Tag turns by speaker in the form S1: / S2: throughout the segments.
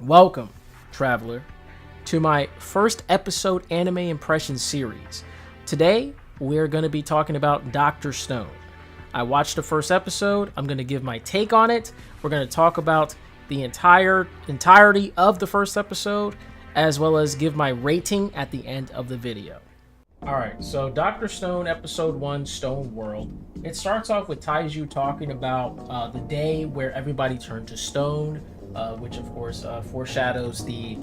S1: Welcome, traveler, to my first episode anime impression series. Today, we're going to be talking about Dr. Stone. I watched the first episode. I'm going to give my take on it. We're going to talk about the entirety of the first episode, as well as give my rating at the end of the video. Alright, so Dr. Stone, Episode 1, Stone World. It starts off with Taiju talking about the day where everybody turned to stone, which of course foreshadows the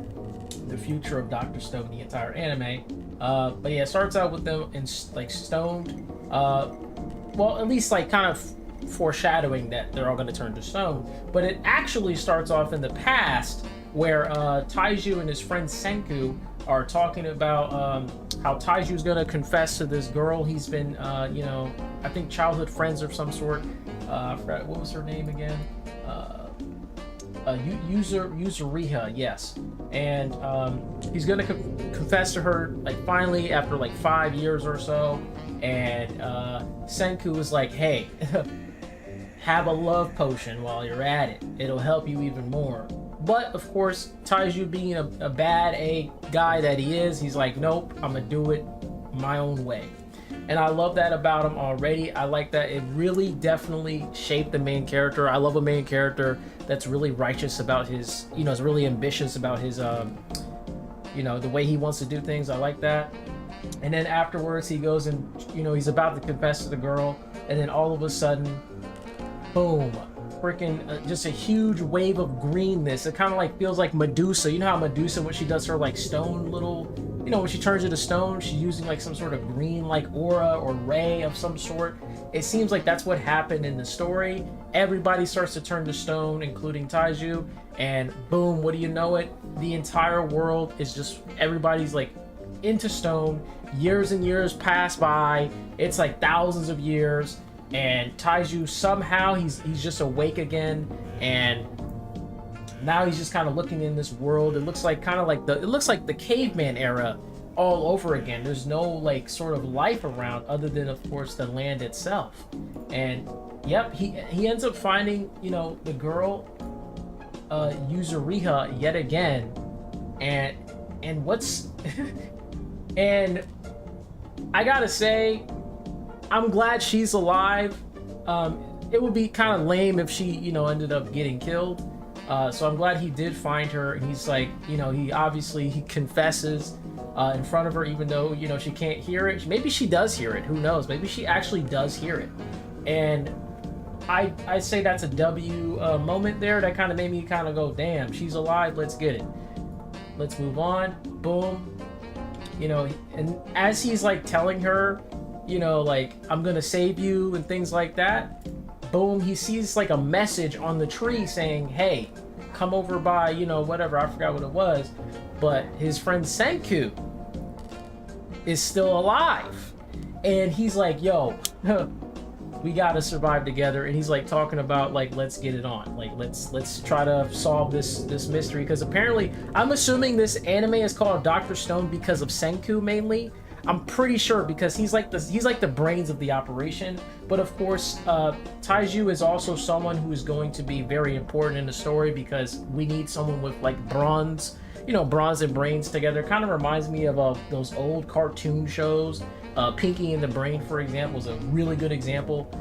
S1: future of Dr. Stone, the entire anime. But yeah, it starts out with them in like stoned, well, at least like kind of foreshadowing that they're all going to turn to stone. But it actually starts off in the past where Taiju and his friend Senku are talking about how Taiju's going to confess to this girl he's been, I think childhood friends of some sort. I forgot, what was her name again? Yuzuriha, yes. And he's gonna confess to her, like, finally after like 5 years or so. And Senku was like, hey, have a love potion while you're at it. It'll help you even more. But of course, Taiju being a bad guy that he is, he's like, nope, I'm gonna do it my own way. And I love that about him already. I like that it really definitely shaped the main character. I love a main character that's really righteous about his, is really ambitious about his, the way he wants to do things. I like that. And then afterwards he goes and, he's about to confess to the girl. And then all of a sudden, boom, freaking just a huge wave of greenness. It kind of like feels like Medusa. You know how Medusa, when she does her like stone little, when she turns into stone, she's using like some sort of green like aura or ray of some sort. It seems like that's what happened in the story. Everybody starts to turn to stone, including Taiju, and boom, what do you know it? The entire world is just, everybody's like into stone. Years and years pass by. It's like thousands of years, and Taiju somehow he's just awake again, and now he's just kind of looking in this world. It looks like the caveman era all over again. There's no like sort of life around other than of course the land itself. And yep, he ends up finding, the girl Yuzuriha yet again. And what's and I gotta say, I'm glad she's alive. It would be kind of lame if she, ended up getting killed. So I'm glad he did find her, and he's like, he confesses in front of her, even though, she can't hear it. Maybe she does hear it. Who knows? Maybe she actually does hear it. And I say that's a W moment there. That kind of made me kind of go, damn, she's alive. Let's get it. Let's move on. Boom. And as he's like telling her, like, I'm gonna save you and things like that, boom, he sees like a message on the tree saying, hey, come over by, whatever, I forgot what it was, but his friend Senku is still alive. And he's like, yo, we gotta survive together. And he's like talking about like, let's get it on, like let's try to solve this mystery, because apparently I'm assuming this anime is called Dr. Stone because of Senku mainly. I'm pretty sure, because he's like the brains of the operation. But of course, Taiju is also someone who is going to be very important in the story, because we need someone with like bronze and brains together. Kind of reminds me of those old cartoon shows. Pinky and the Brain, for example, is a really good example.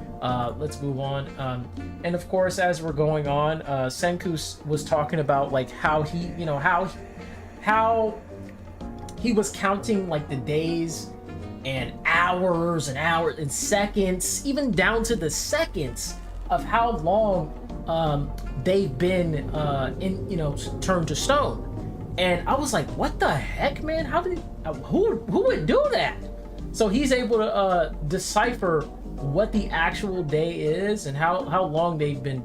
S1: Let's move on. And of course, as we're going on, Senku was talking about like how he, how he was counting like the days and hours and seconds, even down to the seconds of how long they've been turned to stone. And I was like, what the heck, man? Who would do that? So he's able to decipher what the actual day is and how long they've been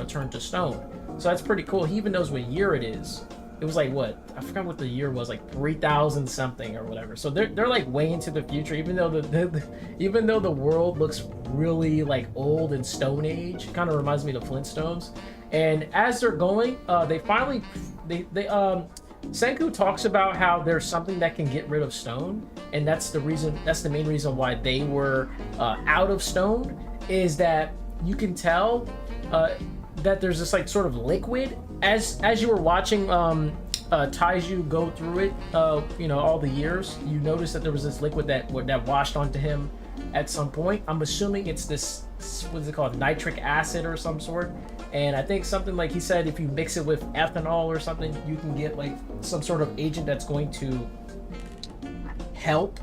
S1: turned to stone. So that's pretty cool. He even knows what year it is. It was like, what? I forgot what the year was, like 3,000 something or whatever. So they're like way into the future, even though the world looks really like old and Stone Age. It kind of reminds me of the Flintstones. And as they're going, Senku talks about how there's something that can get rid of stone, and that's the main reason why they were out of stone, is that you can tell that there's this like sort of liquid as you were watching Taiju go through it, all the years, you noticed that there was this liquid that washed onto him at some point. I'm assuming it's this, what's it called, nitric acid or some sort. And I think something like he said, if you mix it with ethanol or something, you can get like some sort of agent that's going to help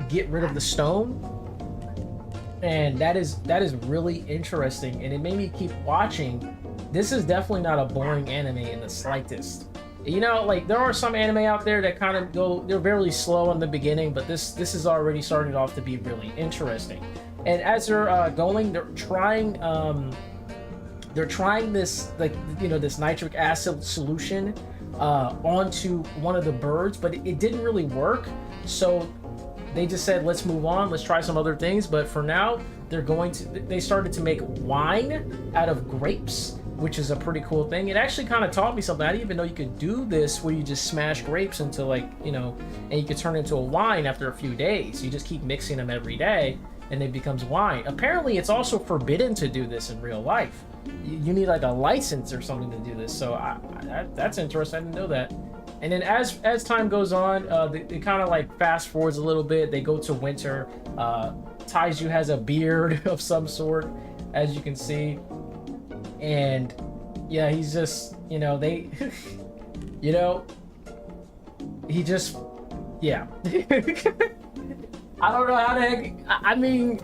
S1: get rid of the stone. And that is really interesting, and it made me keep watching. This is definitely not a boring anime in the slightest. Like there are some anime out there that kind of they're very slow in the beginning, but this is already starting off to be really interesting. And as they're going, they're trying this, like, this nitric acid solution onto one of the birds, but it didn't really work. So they just said, let's move on, let's try some other things. But for now, they started to make wine out of grapes, which is a pretty cool thing. It actually kind of taught me something. I didn't even know you could do this, where you just smash grapes into, like, and you could turn it into a wine after a few days. You just keep mixing them every day and it becomes wine. Apparently it's also forbidden to do this in real life. You need like a license or something to do this. So that's interesting. I didn't know that. And then as time goes on, it kind of like fast forwards a little bit. They go to winter. Taiju has a beard of some sort, as you can see. And yeah, he's just, they, he just, yeah. I don't know how the heck, I mean,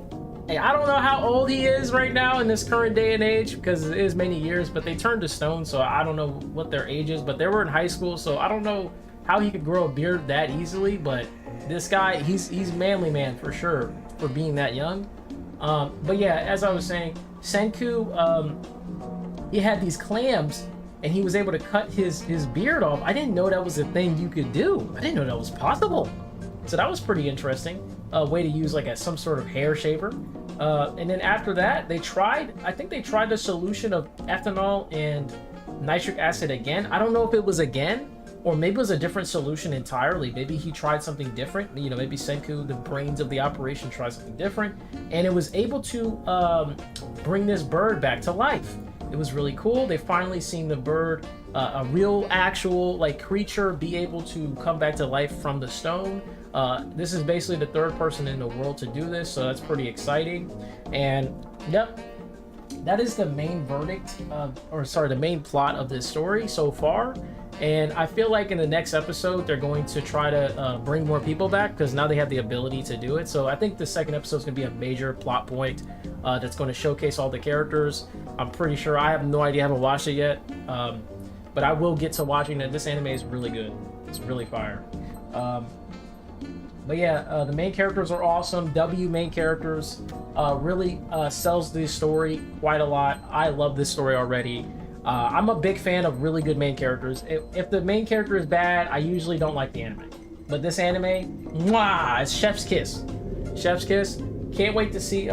S1: I don't know how old he is right now in this current day and age, because it is many years, but they turned to stone, so I don't know what their age is, but they were in high school, so I don't know how he could grow a beard that easily. But this guy, he's manly man for sure for being that young. But yeah, as I was saying, Senku, he had these clams and he was able to cut his beard off. I didn't know that was a thing you could do. I didn't know that was possible. So that was pretty interesting. A way to use like some sort of hair shaver. And then after that, I think they tried the solution of ethanol and nitric acid again. I don't know if it was again, or maybe it was a different solution entirely. Maybe he tried something different. Maybe Senku, the brains of the operation, tried something different. And it was able to bring this bird back to life. It was really cool. They finally seen the bird, a real actual like creature, be able to come back to life from the stone. This is basically the third person in the world to do this, so that's pretty exciting. And yep, that is the main the main plot of this story so far. And I feel like in the next episode, they're going to try to bring more people back, because now they have the ability to do it. So I think the second episode is going to be a major plot point that's going to showcase all the characters. I'm pretty sure. I have no idea. I haven't watched it yet. But I will get to watching it. This anime is really good. It's really fire. But yeah, the main characters are awesome. Main characters really sells the story quite a lot. I love this story already. I'm a big fan of really good main characters. If the main character is bad, I usually don't like the anime. But this anime, mwah, it's chef's kiss. Chef's kiss. Can't wait to see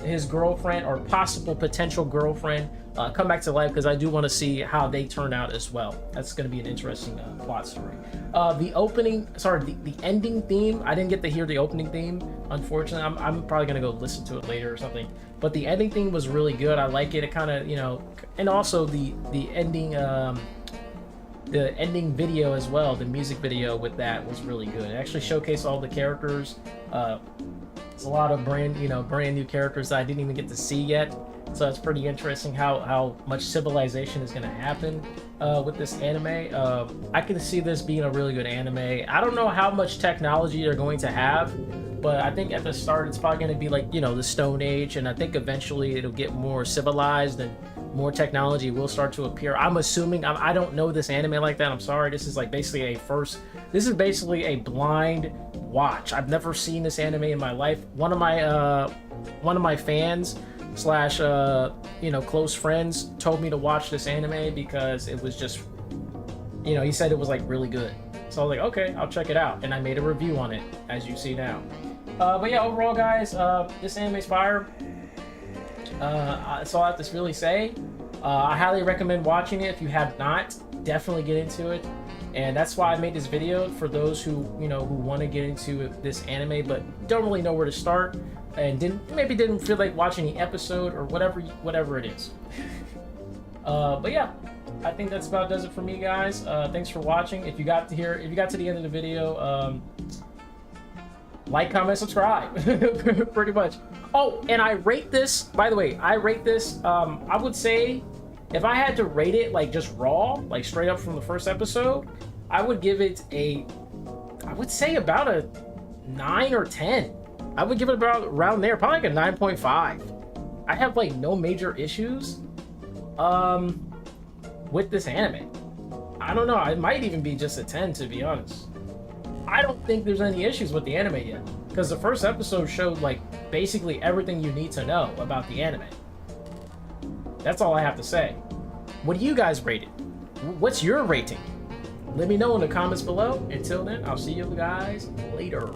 S1: his girlfriend or possible potential girlfriend come back to life, because I do want to see how they turn out as well. That's going to be an interesting plot story. The ending theme, I didn't get to hear the opening theme, unfortunately. I'm probably going to go listen to it later or something. But the ending theme was really good. I like it. It kind of, and also the ending video as well, the music video with that was really good. It actually showcased all the characters. It's a lot of brand new characters that I didn't even get to see yet. So it's pretty interesting how much civilization is going to happen with this anime. I can see this being a really good anime. I don't know how much technology they're going to have, but I think at the start it's probably going to be like, the Stone Age, and I think eventually it'll get more civilized and more technology will start to appear. I'm assuming. I don't know this anime like that. I'm sorry. This is like basically a blind watch. I've never seen this anime in my life. One of my fans / close friends told me to watch this anime because it was just, he said it was like really good. So I was like, okay, I'll check it out, and I made a review on it, as you see now. But yeah, overall, guys, this anime's fire. That's all I have to really say. I highly recommend watching it. If you have not, definitely get into it. And that's why I made this video, for those who who want to get into this anime but don't really know where to start, and didn't feel like watching the episode or whatever it is. But yeah, I think that's about does it for me, guys. Thanks for watching. If you got to the end of the video, like, comment, subscribe. Pretty much. Oh, and I rate this, by the way, I would say, if I had to rate it like just raw, like straight up from the first episode, I would give it I would say about a 9 or 10. I would give it about around there, probably like a 9.5. I have like no major issues with this anime. I don't know, it might even be just a 10, to be honest. I don't think there's any issues with the anime yet, because the first episode showed like basically everything you need to know about the anime. That's all I have to say. What do you guys rate it? What's your rating? Let me know in the comments below. Until then, I'll see you guys later.